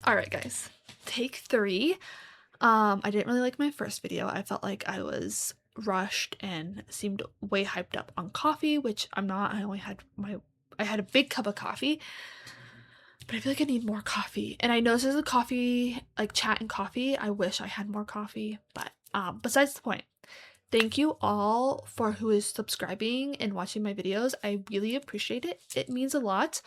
Alright guys, take 3. I didn't really like my first video. I felt like I was rushed and seemed way hyped up on coffee, which I'm not. I had a big cup of coffee, but I feel like I need more coffee. And I know this is a coffee, like chat and coffee. I wish I had more coffee, but besides the point. Thank you all for who is subscribing and watching my videos. I really appreciate it. It means a lot.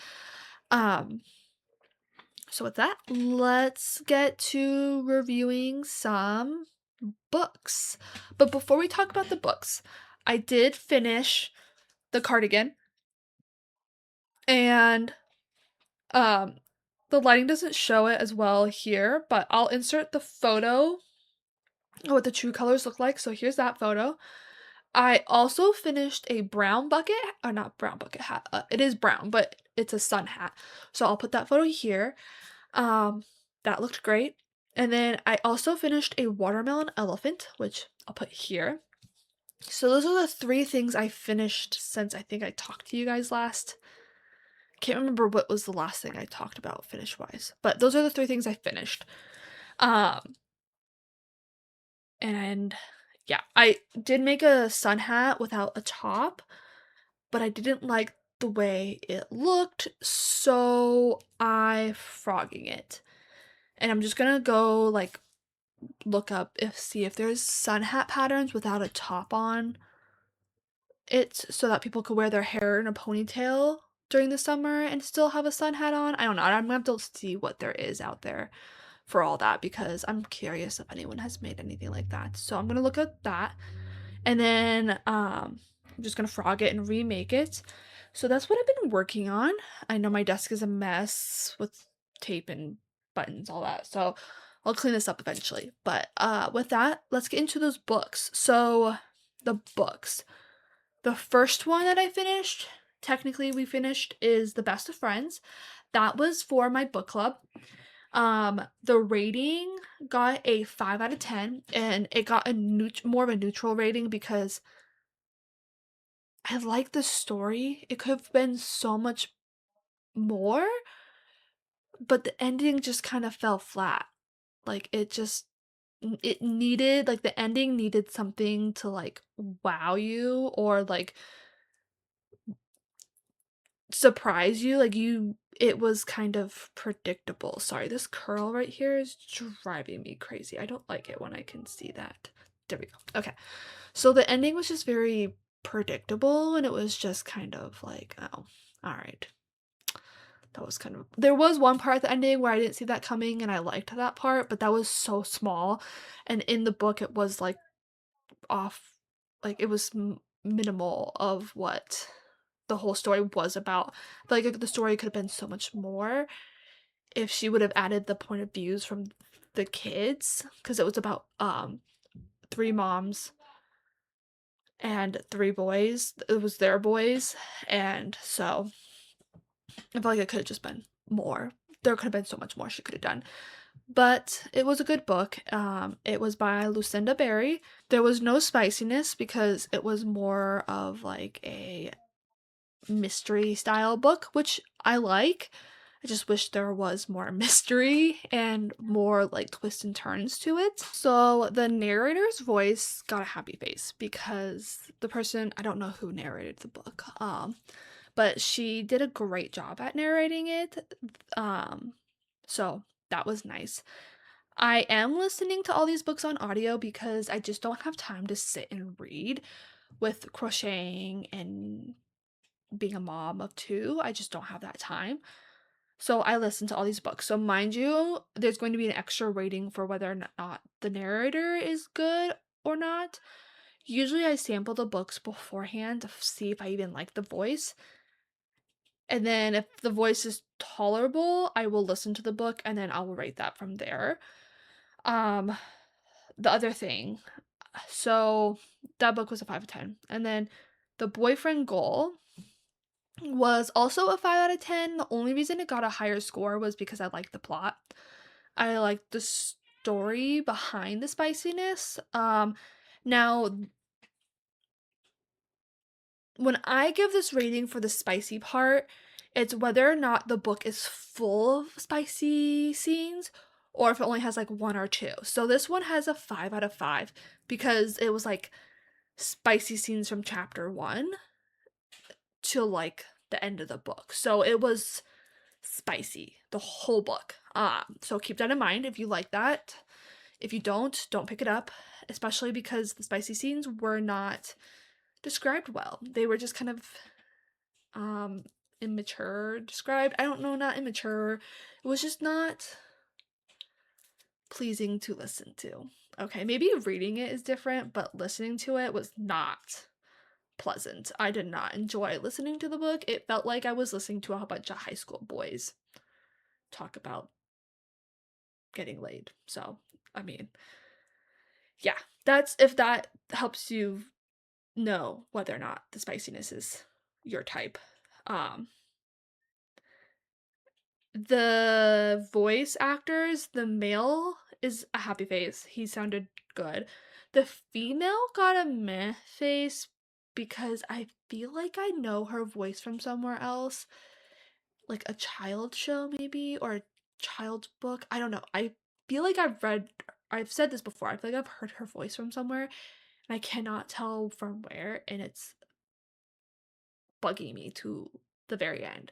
So with that, let's get to reviewing some books. But before we talk about the books, I did finish the cardigan. And the lighting doesn't show it as well here, but I'll insert the photo of what the true colors look like. So here's that photo. I also finished a brown bucket, or not brown bucket hat. It is brown, but it's a sun hat. So I'll put that photo here. That looked great. And then I also finished a watermelon elephant, which I'll put here. So those are the 3 things I finished since I think I talked to you guys last. Can't remember what was the last thing I talked about finish-wise, but those are the 3 things I finished. And yeah, I did make a sun hat without a top, but I didn't like the way it looked, so I'm frogging it. And I'm just gonna go like look up see if there's sun hat patterns without a top on it so that people could wear their hair in a ponytail during the summer and still have a sun hat on. I don't know. I'm gonna have to see what there is out there for all that because I'm curious if anyone has made anything like that. So I'm gonna look at that. And then I'm just gonna frog it and remake it. So that's what I've been working on. I know my desk is a mess with tape and buttons, all that. So I'll clean this up eventually. But with that, let's get into those books. So the books. The first one that I finished, technically we finished, is The Best of Friends. That was for my book club. The rating got a 5 out of 10, and it got more of a neutral rating because I like the story. It could have been so much more, but the ending just kind of fell flat. Like it needed, like the ending needed something to like wow you or like surprise you. Like it was kind of predictable. Sorry, this curl right here is driving me crazy. I don't like it when I can see that. There we go. Okay. So the ending was just very predictable and it was just kind of like, oh, all right. That was kind of, there was one part at the ending where I didn't see that coming and I liked that part, but that was so small. And in the book it was like off, like it was minimal of what the whole story was about. But like the story could have been so much more if she would have added the point of views from the kids, because it was about 3 moms and 3 boys. It was their boys, and so I feel like it could have just been more. There could have been so much more she could have done. But it was a good book. It was by Lucinda Berry. There was no spiciness because it was more of like a mystery style book, which I like. I just wish there was more mystery and more like twists and turns to it. So the narrator's voice got a happy face because the person, I don't know who narrated the book, but she did a great job at narrating it. So that was nice. I am listening to all these books on audio because I just don't have time to sit and read with crocheting and being a mom of 2. I just don't have that time. So I listen to all these books. So mind you, there's going to be an extra rating for whether or not the narrator is good or not. Usually I sample the books beforehand to see if I even like the voice. And then if the voice is tolerable, I will listen to the book and then I will rate that from there. The other thing, so that book was a 5 out of 10. And then The Boyfriend Goal was also a 5 out of 10. The only reason it got a higher score was because I liked the plot. I liked the story behind the spiciness. Now, when I give this rating for the spicy part, It's whether or not the book is full of spicy scenes or if it only has like one or two. So this one has a 5 out of 5 because it was like spicy scenes from chapter 1 to like the end of the book. So it was spicy the whole book. So keep that in mind if you like that. If you don't pick it up, especially because the spicy scenes were not described well. They were just kind of immature described. I don't know, not immature. It was just not pleasing to listen to. Okay, maybe reading it is different, but listening to it was not pleasant. I did not enjoy listening to the book. It felt like I was listening to a bunch of high school boys talk about getting laid. So, I mean, yeah, that's if that helps you know whether or not the spiciness is your type. Um the voice actors, the male is a happy face. He sounded good. The female got a meh face because I feel like I know her voice from somewhere else, like a child show maybe or a child's book. I don't know. I feel like I've said this before. I feel like I've heard her voice from somewhere and I cannot tell from where, and it's bugging me to the very end.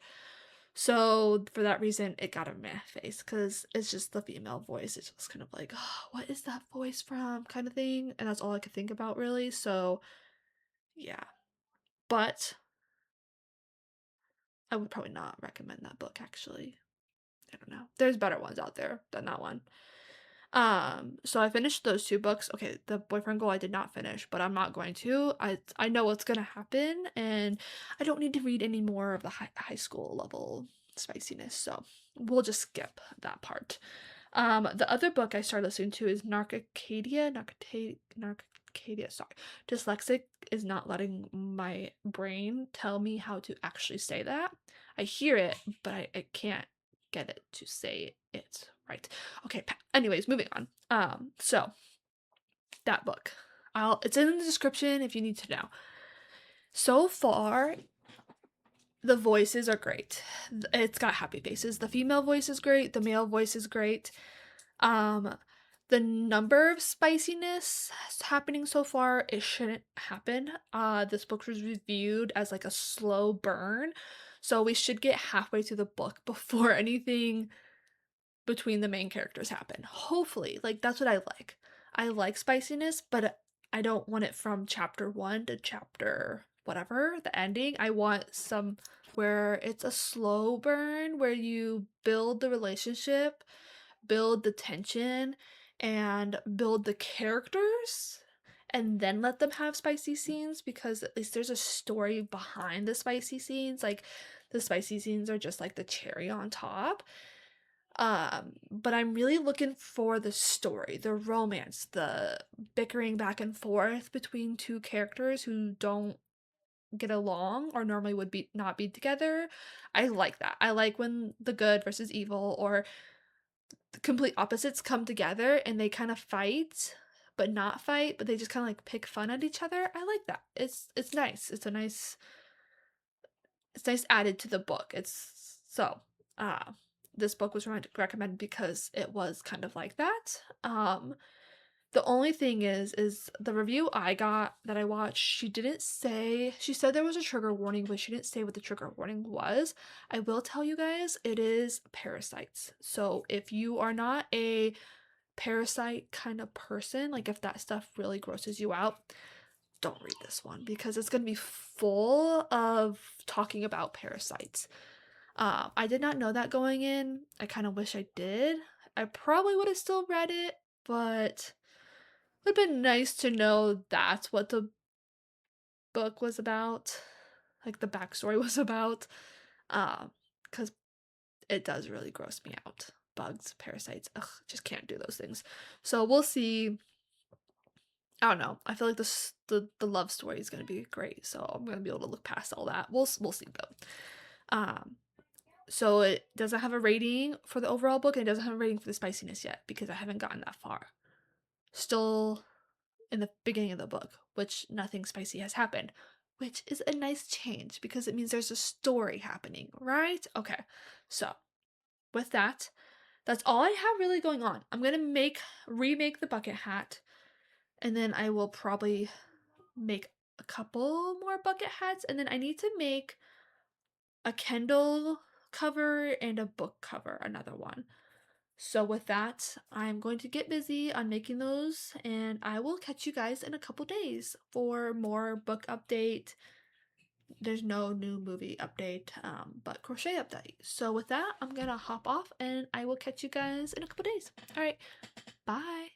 So for that reason, it got a meh face because it's just the female voice. It's just kind of like, oh, what is that voice from, kind of thing, and that's all I could think about really. So yeah, but I would probably not recommend that book actually. I don't know. There's better ones out there than that one. So I finished those two books. Okay, the boyfriend goal I did not finish, but I'm not going to. I know what's gonna happen, and I don't need to read any more of the high school level spiciness, so we'll just skip that part. The other book I started listening to is Nocticadia. Sorry, dyslexic is not letting my brain tell me how to actually say that. I hear it, but I can't get it to say it right. Okay, anyways, moving on. So that book. It's in the description if you need to know. So far, the voices are great. It's got happy faces. The female voice is great, the male voice is great. The number of spiciness happening so far, it shouldn't happen. This book was reviewed as like a slow burn. So we should get halfway through the book before anything between the main characters happen. Hopefully, like that's what I like. I like spiciness, but I don't want it from chapter 1 to chapter whatever, the ending. I want some where it's a slow burn where you build the relationship, build the tension, and build the characters and then let them have spicy scenes because at least there's a story behind the spicy scenes. Like the spicy scenes are just like the cherry on top. But I'm really looking for the story, the romance, the bickering back and forth between two characters who don't get along or normally would be not be together. I like that. I like when the good versus evil or the complete opposites come together and they kind of fight, but not fight, but they just kind of like pick fun at each other. I like that. It's nice. It's nice added to the book. It's so this book was recommended because it was kind of like that. The only thing is the review I got that I watched, she didn't say, she said there was a trigger warning, but she didn't say what the trigger warning was. I will tell you guys, it is parasites. So if you are not a parasite kind of person, like if that stuff really grosses you out, don't read this one because it's going to be full of talking about parasites. I did not know that going in. I kind of wish I did. I probably would have still read it, but it would have been nice to know that's what the book was about, like the backstory was about, because it does really gross me out. Bugs, parasites, ugh, just can't do those things. So we'll see. I don't know. I feel like the love story is gonna be great, so I'm gonna be able to look past all that. We'll see though. So it doesn't have a rating for the overall book, and it doesn't have a rating for the spiciness yet because I haven't gotten that far. Still in the beginning of the book, which nothing spicy has happened. which is a nice change because it means there's a story happening, right? Okay, so with that, that's all I have really going on. I'm gonna remake the bucket hat, and then I will probably make a couple more bucket hats, and then I need to make a Kindle cover and a book cover, another one. So with that, I'm going to get busy on making those, and I will catch you guys in a couple days for more book update. There's no new movie update, but crochet update. So with that, I'm gonna hop off, and I will catch you guys in a couple days. All right, bye.